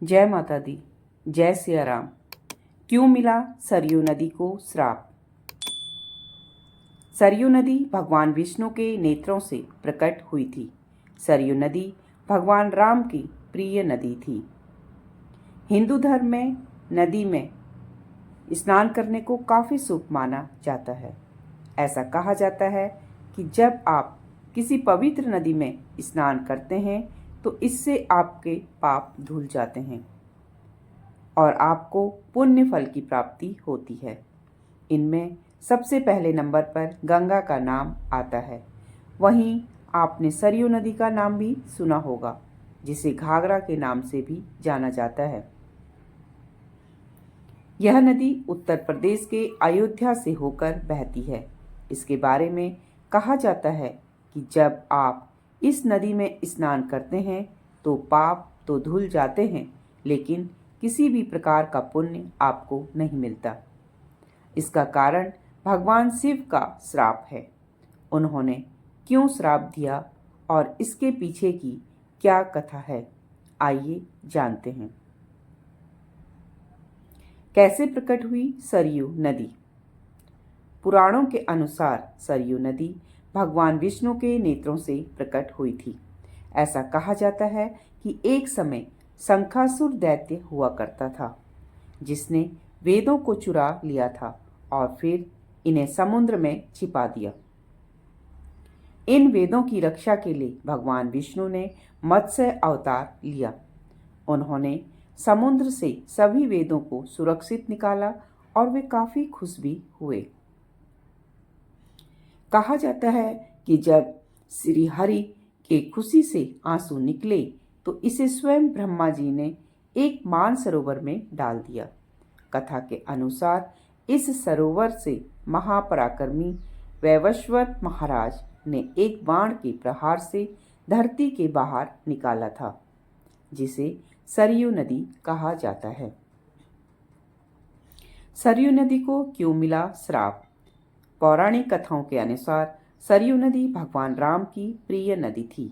जय माता दी, जय सिया राम। क्यों मिला सरयू नदी को श्राप? सरयू नदी भगवान विष्णु के नेत्रों से प्रकट हुई थी। सरयू नदी भगवान राम की प्रिय नदी थी। हिंदू धर्म में नदी में स्नान करने को काफ़ी शुभ माना जाता है। ऐसा कहा जाता है कि जब आप किसी पवित्र नदी में स्नान करते हैं तो इससे आपके पाप धुल जाते हैं और आपको पुण्य फल की प्राप्ति होती है। इनमें सबसे पहले नंबर पर गंगा का नाम आता है। वहीं आपने सरयू नदी का नाम भी सुना होगा, जिसे घाघरा के नाम से भी जाना जाता है। यह नदी उत्तर प्रदेश के अयोध्या से होकर बहती है। इसके बारे में कहा जाता है कि जब आप इस नदी में स्नान करते हैं तो पाप तो धुल जाते हैं, लेकिन किसी भी प्रकार का पुण्य आपको नहीं मिलता। इसका कारण भगवान शिव का श्राप है। उन्होंने क्यों श्राप दिया और इसके पीछे की क्या कथा है, आइए जानते हैं। कैसे प्रकट हुई सरयू नदी? पुराणों के अनुसार सरयू नदी भगवान विष्णु के नेत्रों से प्रकट हुई थी। ऐसा कहा जाता है कि एक समय शंखासुर दैत्य हुआ करता था, जिसने वेदों को चुरा लिया था और फिर इन्हें समुद्र में छिपा दिया। इन वेदों की रक्षा के लिए भगवान विष्णु ने मत्स्य अवतार लिया। उन्होंने समुद्र से सभी वेदों को सुरक्षित निकाला और वे काफी खुश भी हुए। कहा जाता है कि जब श्री हरि के खुशी से आंसू निकले तो इसे स्वयं ब्रह्मा जी ने एक मानसरोवर में डाल दिया। कथा के अनुसार इस सरोवर से महापराक्रमी वैवस्वत महाराज ने एक बाण के प्रहार से धरती के बाहर निकाला था, जिसे सरयू नदी कहा जाता है। सरयू नदी को क्यों मिला श्राप? पौराणिक कथाओं के अनुसार सरयू नदी भगवान राम की प्रिय नदी थी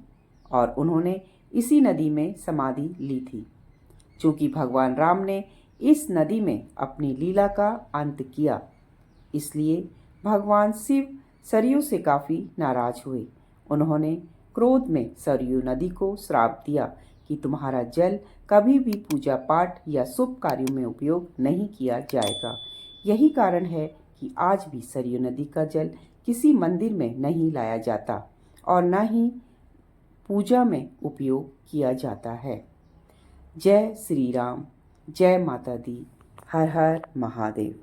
और उन्होंने इसी नदी में समाधि ली थी। चूंकि भगवान राम ने इस नदी में अपनी लीला का अंत किया, इसलिए भगवान शिव सरयू से काफी नाराज हुए। उन्होंने क्रोध में सरयू नदी को श्राप दिया कि तुम्हारा जल कभी भी पूजा पाठ या शुभ कार्यों में उपयोग नहीं किया जाएगा। यही कारण है कि आज भी सरयू नदी का जल किसी मंदिर में नहीं लाया जाता और न ही पूजा में उपयोग किया जाता है। जय श्री राम, जय माता दी, हर हर महादेव।